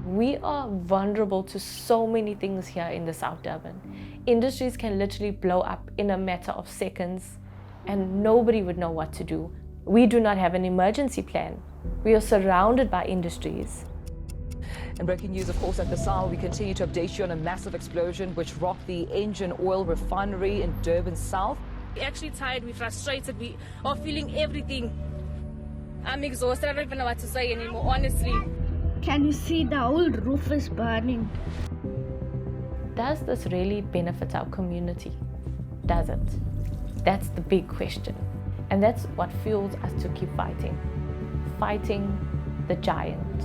We are vulnerable to so many things here in the South Durban. Industries can literally blow up in a matter of seconds and nobody would know what to do. We do not have an emergency plan. We are surrounded by industries. In breaking news, of course, at this hour, we continue to update you on a massive explosion which rocked the engine oil refinery in Durban South. We're actually tired, we're frustrated, we are feeling everything. I'm exhausted, I don't even know what to say anymore, honestly. Can you see the whole roof is burning? Does this really benefit our community? Does it? That's the big question. And that's what fuels us to keep fighting. Fighting the giant.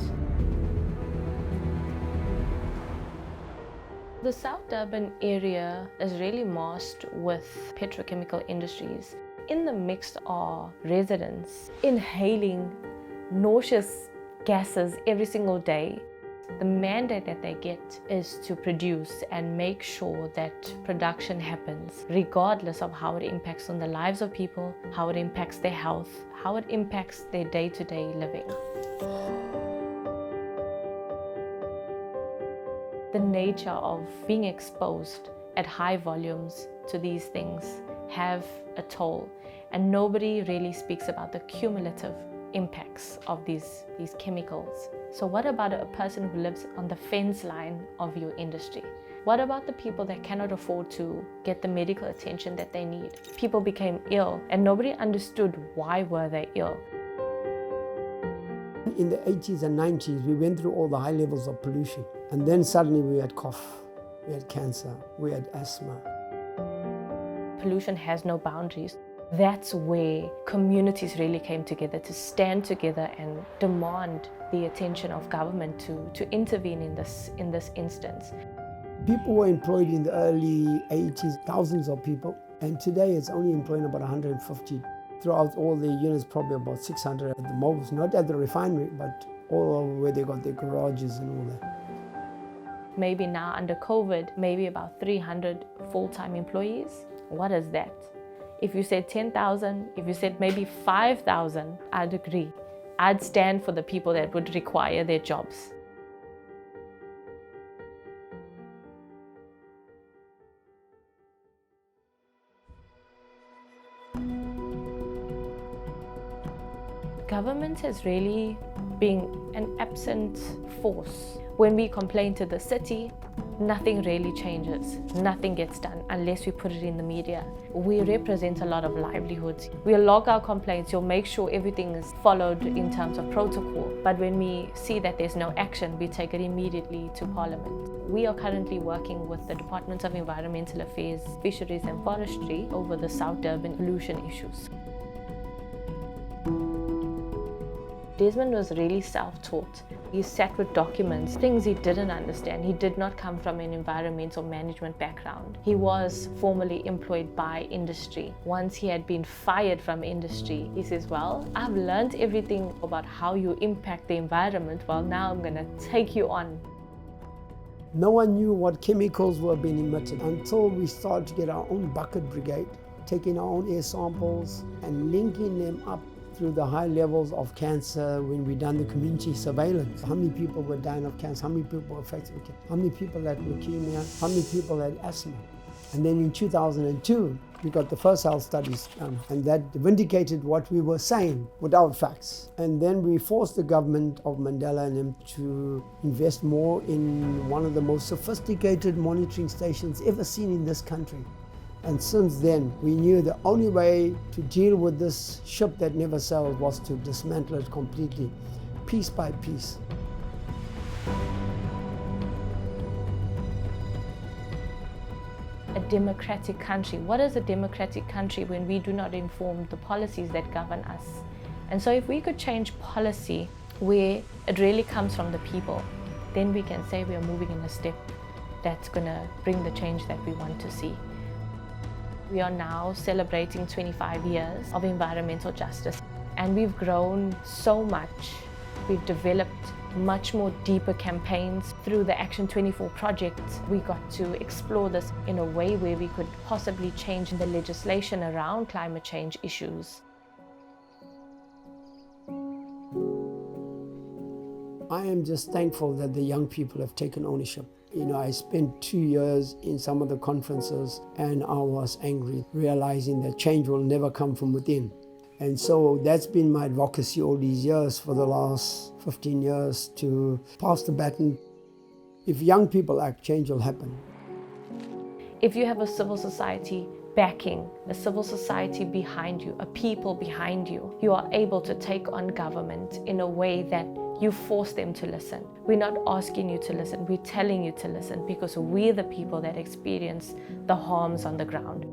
The South Durban area is really masked with petrochemical industries. In the mix are residents inhaling nauseous gases every single day. The mandate that they get is to produce and make sure that production happens, regardless of how it impacts on the lives of people, how it impacts their health, how it impacts their day-to-day living. The nature of being exposed at high volumes to these things have a toll, and nobody really speaks about the cumulative impacts of these chemicals. So what about a person who lives on the fence line of your industry? What about the people that cannot afford to get the medical attention that they need? People became ill and nobody understood why were they ill. In the 80s and 90s, we went through all the high levels of pollution. And then suddenly we had cough, we had cancer, we had asthma. Pollution has no boundaries. That's where communities really came together to stand together and demand the attention of government to intervene in this instance. People were employed in the early 80s, thousands of people, and today it's only employing about 150. Throughout all the units, probably about 600 at the most, not at the refinery, but all over where they got their garages and all that. Maybe now under COVID, maybe about 300 full-time employees. What is that? If you said 10,000, if you said maybe 5,000, I'd agree. I'd stand for the people that would require their jobs. Government has really been an absent force. When we complain to the city, nothing really changes. Nothing gets done unless we put it in the media. We represent a lot of livelihoods. We'll log our complaints, you'll make sure everything is followed in terms of protocol. But when we see that there's no action, we take it immediately to Parliament. We are currently working with the Department of Environmental Affairs, Fisheries and Forestry over the South Durban pollution issues. Desmond was really self-taught. He sat with documents, things he didn't understand. He did not come from an environmental management background. He was formerly employed by industry. Once he had been fired from industry, he says, well, I've learned everything about how you impact the environment. Well, now I'm going to take you on. No one knew what chemicals were being emitted until we started to get our own bucket brigade, taking our own air samples and linking them up through the high levels of cancer when we done the community surveillance. How many people were dying of cancer? How many people were affected with cancer? How many people had leukemia? How many people had asthma? And then in 2002, we got the first health studies done, and that vindicated what we were saying without facts. And then we forced the government of Mandela and them to invest more in one of the most sophisticated monitoring stations ever seen in this country. And since then, we knew the only way to deal with this ship that never sailed was to dismantle it completely, piece by piece. A democratic country. What is a democratic country when we do not inform the policies that govern us? And so if we could change policy where it really comes from the people, then we can say we are moving in a step that's going to bring the change that we want to see. We are now celebrating 25 years of environmental justice, and we've grown so much. We've developed much more deeper campaigns through the Action 24 project. We got to explore this in a way where we could possibly change the legislation around climate change issues. I am just thankful that the young people have taken ownership. You know, I spent 2 years in some of the conferences and I was angry, realizing that change will never come from within. And so that's been my advocacy all these years for the last 15 years, to pass the baton. If young people act, change will happen. If you have a civil society backing, a civil society behind you, a people behind you, you are able to take on government in a way that you force them to listen. We're not asking you to listen, we're telling you to listen, because we're the people that experience the harms on the ground.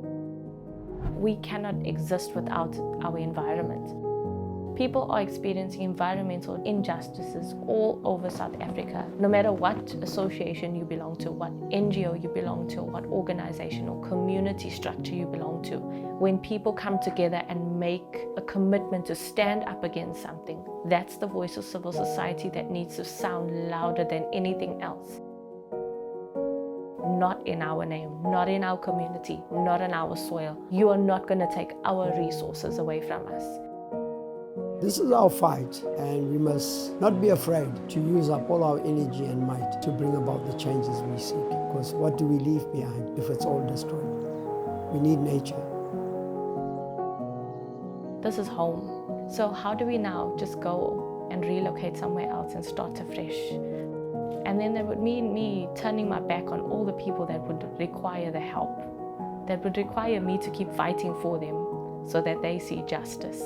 We cannot exist without our environment. People are experiencing environmental injustices all over South Africa, no matter what association you belong to, what NGO you belong to, what organization or community structure you belong to. When people come together and make a commitment to stand up against something, that's the voice of civil society that needs to sound louder than anything else. Not in our name, not in our community, not on our soil. You are not going to take our resources away from us. This is our fight, and we must not be afraid to use up all our energy and might to bring about the changes we seek. Because what do we leave behind if it's all destroyed? We need nature. This is home. So how do we now just go and relocate somewhere else and start afresh? And then that would mean me turning my back on all the people that would require the help, that would require me to keep fighting for them so that they see justice.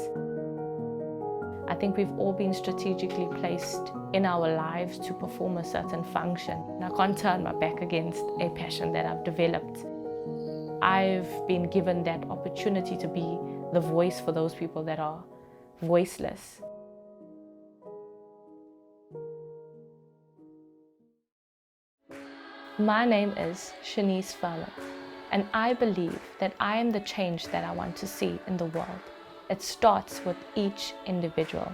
I think we've all been strategically placed in our lives to perform a certain function. And I can't turn my back against a passion that I've developed. I've been given that opportunity to be the voice for those people that are voiceless. My name is Shanice Firmin, and I believe that I am the change that I want to see in the world. It starts with each individual.